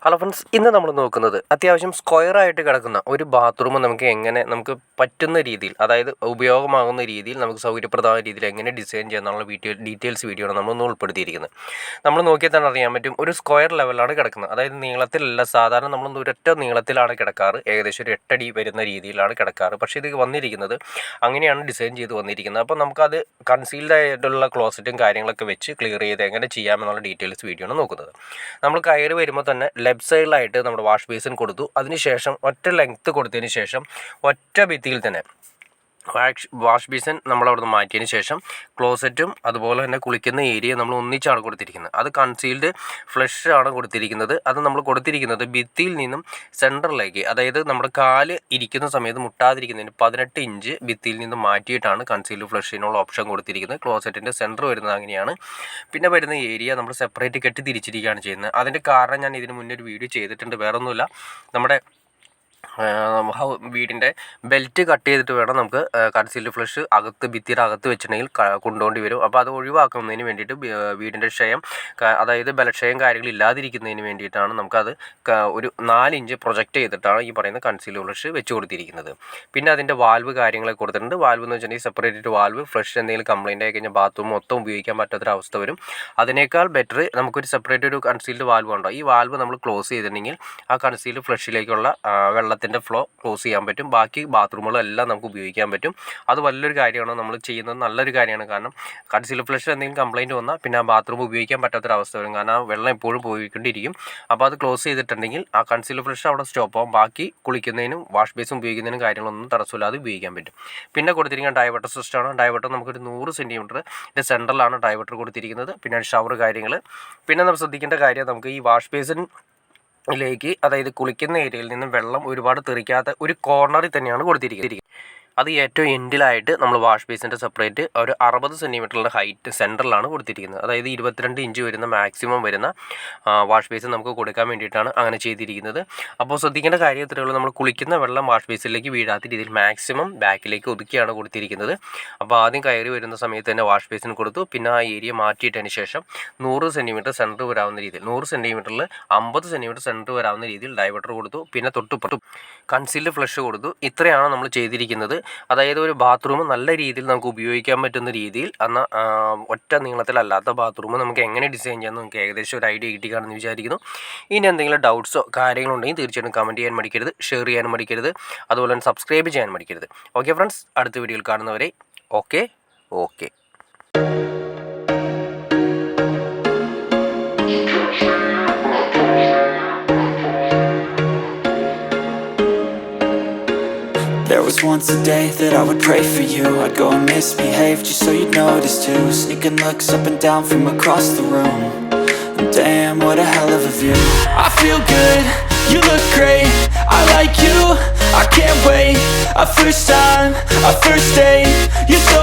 Hello friends, ഇന്ന് നമ്മൾ നോക്കുന്നത് അത്യാവശ്യം സ്ക്വയറായിട്ട് കിടക്കുന്ന ഒരു ബാത്റൂം നമുക്ക് പറ്റുന്ന രീതിയിൽ, അതായത് ഉപയോഗമാകുന്ന രീതിയിൽ, നമുക്ക് സൗകര്യപ്രദമായ രീതിയിൽ എങ്ങനെ ഡിസൈൻ ചെയ്യാനുള്ള ഡീറ്റെയിൽസ് വീഡിയോ ആണ് നമ്മൾ ഉൾപ്പെടുത്തിയിരിക്കുന്നത്. നമ്മൾ നോക്കിയാൽ തന്നെ അറിയാൻ പറ്റും, ഒരു സ്ക്വയർ ലെവലാണ് കിടക്കുന്നത്. അതായത് നീളത്തിലല്ല, സാധാരണ നമ്മൾ ഒരൊറ്റ നീളത്തിലാണ് കിടക്കാറ്, ഏകദേശം ഒരു 8 അടി വരുന്ന രീതിയിലാണ് കിടക്കാറ്. പക്ഷേ ഇത് വന്നിരിക്കുന്നത് അങ്ങനെയാണ് ഡിസൈൻ ചെയ്ത് വന്നിരിക്കുന്നത്. അപ്പോൾ നമുക്കത് കൺസീൽഡ് ആയിട്ടുള്ള ക്ലോസറ്റും കാര്യങ്ങളൊക്കെ വെച്ച് ക്ലിയർ ചെയ്ത് എങ്ങനെ ചെയ്യാമെന്നുള്ള ഡീറ്റെയിൽസ് വീഡിയോ ആണ് നോക്കുന്നത്. നമ്മൾ കയറി വരുമ്പോൾ തന്നെ ലെഫ്റ്റ് സൈഡിലായിട്ട് നമ്മുടെ വാഷ് ബേസിൻ കൊടുത്തു. അതിനുശേഷം ഒറ്റ ലെങ്ത്ത് കൊടുത്തതിന് ശേഷം ഒറ്റ ഭിത്തിയിൽ തന്നെ വാഷ് ബേസിൻ നമ്മളവിടെ നിന്ന് മാറ്റിയതിന് ശേഷം ക്ലോസറ്റും അതുപോലെ തന്നെ കുളിക്കുന്ന ഏരിയ നമ്മൾ ഒന്നിച്ചാണ് കൊടുത്തിരിക്കുന്നത്. അത് കൺസീൽഡ് ഫ്ലഷ് ആണ് കൊടുത്തിരിക്കുന്നത്. അത് നമ്മൾ കൊടുത്തിരിക്കുന്നത് ഭിത്തിയിൽ നിന്നും സെൻറ്ററിലേക്ക്, അതായത് നമ്മുടെ കാല് ഇരിക്കുന്ന സമയത്ത് മുട്ടാതിരിക്കുന്നതിന് 18 ഇഞ്ച് ഭിത്തിയിൽ നിന്നും മാറ്റിയിട്ടാണ് കൺസീൽഡ് ഫ്ലഷിനുള്ള ഓപ്ഷൻ കൊടുത്തിരിക്കുന്നത്. ക്ലോസറ്റിൻ്റെ സെൻറ്റർ വരുന്നത് അങ്ങനെയാണ്. പിന്നെ വരുന്ന ഏരിയ നമ്മൾ സെപ്പറേറ്റ് കെട്ടി തിരിച്ചിരിക്കുകയാണ് ചെയ്യുന്നത്. അതിൻ്റെ കാരണം ഞാൻ ഇതിന് മുന്നേ ഒരു വീഡിയോ ചെയ്തിട്ടുണ്ട്. വേറൊന്നുമില്ല, നമ്മുടെ വീടിൻ്റെ ബെൽറ്റ് കട്ട് ചെയ്തിട്ട് വേണം നമുക്ക് കൺസീൽഡ് ഫ്ലഷ് ഭിത്തിയുടെ അകത്ത് വെച്ചിട്ടുണ്ടെങ്കിൽ കൊണ്ടുപോകേണ്ടി വരും. അപ്പോൾ അത് ഒഴിവാക്കുന്നതിന് വേണ്ടിയിട്ട് വീടിൻ്റെ ക്ഷയം, അതായത് ബലക്ഷയം കാര്യങ്ങൾ ഇല്ലാതിരിക്കുന്നതിന് വേണ്ടിയിട്ടാണ് നമുക്കത് ഒരു 4 ഇഞ്ച് പ്രൊജക്റ്റ് ചെയ്തിട്ടാണ് ഈ പറയുന്ന കൺസീൽഡ് ഫ്ലഷ് വെച്ച് കൊടുത്തിരിക്കുന്നത്. പിന്നെ അതിൻ്റെ വാൽവ് കാര്യങ്ങളൊക്കെ കൊടുത്തിട്ടുണ്ട്. വാൽവ് എന്ന് വെച്ചിട്ടുണ്ടെങ്കിൽ സെപ്പറേറ്റ് വാൽവ്, ഫ്ലഷ് എന്തെങ്കിലും കംപ്ലയിൻ്റ് ആയി കഴിഞ്ഞാൽ ബാത്റൂം മൊത്തം ഉപയോഗിക്കാൻ പറ്റാത്തൊരവസ്ഥ വരും. അതിനേക്കാൾ ബെറ്റർ നമുക്കൊരു സെപ്പറേറ്റ് ഒരു കൺസീൽഡ് വാൽവ് ഉണ്ടോ, ഈ വാൽവ് നമ്മൾ ക്ലോസ് ചെയ്തിട്ടുണ്ടെങ്കിൽ ആ കൺസീൽഡ് ഫ്ലഷിലേക്കുള്ള വെള്ളത്തിൻ്റെ ഫ്ലോ ക്ലോസ് ചെയ്യാൻ പറ്റും. ബാക്കി ബാത്റൂമുകളെല്ലാം നമുക്ക് ഉപയോഗിക്കാൻ പറ്റും. അത് വലിയൊരു കാര്യമാണ്, നമ്മൾ ചെയ്യുന്നത് നല്ലൊരു കാര്യമാണ്. കാരണം കൺസീൽഡ് ഫ്ലഷ് എന്തെങ്കിലും കംപ്ലയിൻറ്റ് വന്നാൽ പിന്നെ ആ ബാത്റൂം ഉപയോഗിക്കാൻ പറ്റാത്തൊരവസ്ഥ വരും. കാരണം ആ വെള്ളം എപ്പോഴും പോയിക്കൊണ്ടിരിക്കും. അപ്പോൾ അത് ക്ലോസ് ചെയ്തിട്ടുണ്ടെങ്കിൽ ആ കൺസീൽഡ് ഫ്ലഷ് അവിടെ സ്റ്റോപ്പ് ആവും. ബാക്കി കുളിക്കുന്നതിനും വാഷ് ബേസും ഉപയോഗിക്കുന്നതിനും കാര്യങ്ങളൊന്നും തടസ്സമില്ലാതെ ഉപയോഗിക്കാൻ പറ്റും. പിന്നെ കൊടുത്തിരിക്കുന്ന ഡൈവേർട്ടർ സിസ്റ്റമാണ്. ഡൈവേർട്ടർ നമുക്കൊരു 100 സെൻറ്റിമീറ്ററിൻ്റെ സെൻറ്ററിലാണ് ഡൈവേർട്ടർ കൊടുത്തിരിക്കുന്നത്. പിന്നെ ഷവർ കാര്യങ്ങൾ. പിന്നെ നമ്മൾ ശ്രദ്ധിക്കേണ്ട കാര്യം, നമുക്ക് ഈ വാഷ് ബേസിൻ അതായത് കുളിക്കുന്ന ഏരിയയിൽ നിന്നും വെള്ളം ഒരുപാട് തെറിക്കാത്ത ഒരു കോർണറിൽ തന്നെയാണ് കൊടുത്തിരിക്കുന്നത്. അത് ഏറ്റവും എൻഡിലായിട്ട് നമ്മൾ വാഷ് ബേസിൻ്റെ സെപ്പറേറ്റ് ഒരു 60 സെൻറ്റിമീറ്ററിൻ്റെ ഹൈറ്റ് സെൻറ്ററിലാണ് കൊടുത്തിരിക്കുന്നത്. അതായത് 22 ഇഞ്ച് വരുന്ന മാക്സിമം വരുന്ന വാഷ് ബേസിൻ നമുക്ക് കൊടുക്കാൻ വേണ്ടിയിട്ടാണ് അങ്ങനെ ചെയ്തിരിക്കുന്നത്. അപ്പോൾ ശ്രദ്ധിക്കേണ്ട കാര്യം ഇത്രയേ ഉള്ളൂ, നമ്മൾ കുളിക്കുന്ന വെള്ളം വാഷ് ബേസിലേക്ക് വീഴാത്ത രീതിയിൽ മാക്സിമം ബാക്കിലേക്ക് ഒതുക്കിയാണ് കൊടുത്തിരിക്കുന്നത്. അപ്പോൾ ആദ്യം കയറി വരുന്ന സമയത്ത് തന്നെ വാഷ് ബേസിൻ കൊടുത്തു. പിന്നെ ആ ഏരിയ മാറ്റിയിട്ടതിന് ശേഷം 100 സെൻറ്റിമീറ്റർ സെൻറ്റർ വരാവുന്ന രീതിയിൽ, 100 സെൻറ്റിമീറ്ററിൽ 50 സെൻറ്റിമീറ്റർ സെൻറ്റർ വരാവുന്ന രീതിയിൽ ഡൈവേർട്ടർ കൊടുത്തു. പിന്നെ തൊട്ടുപുറത്തും കൺസീൽഡ് ഫ്ലഷ് കൊടുത്തു. ഇത്രയാണ് നമ്മൾ ചെയ്തിരിക്കുന്നത്. അതായത് ഒരു ബാത്റൂം നല്ല രീതിയിൽ നമുക്ക് ഉപയോഗിക്കാൻ പറ്റുന്ന രീതിയിൽ, എന്നാൽ ഒറ്റ നീളത്തിലല്ലാത്ത ബാത്റൂം നമുക്ക് എങ്ങനെ ഡിസൈൻ ചെയ്യാമെന്ന് നമുക്ക് ഏകദേശം ഒരു ഐഡിയ കിട്ടിക്കാണെന്ന് വിചാരിക്കുന്നു. ഇനി എന്തെങ്കിലും ഡൗട്ട്സോ കാര്യങ്ങളോ ഉണ്ടെങ്കിൽ തീർച്ചയായിട്ടും കമൻറ്റ് ചെയ്യാൻ മടിക്കരുത്, ഷെയർ ചെയ്യാനും മടിക്കരുത്, അതുപോലെ തന്നെ സബ്സ്ക്രൈബ് ചെയ്യാൻ മടിക്കരുത്. ഓക്കെ ഫ്രണ്ട്സ്, അടുത്ത വീഡിയോയിൽ കാണുന്നവരെ okay. There was once a day that I would pray for you. I'd go and misbehave just so you'd notice too. Sneaking looks up and down from across the room. And damn, what a hell of a view. I feel good, you look great, I like you, I can't wait. A first time, a first date, you're so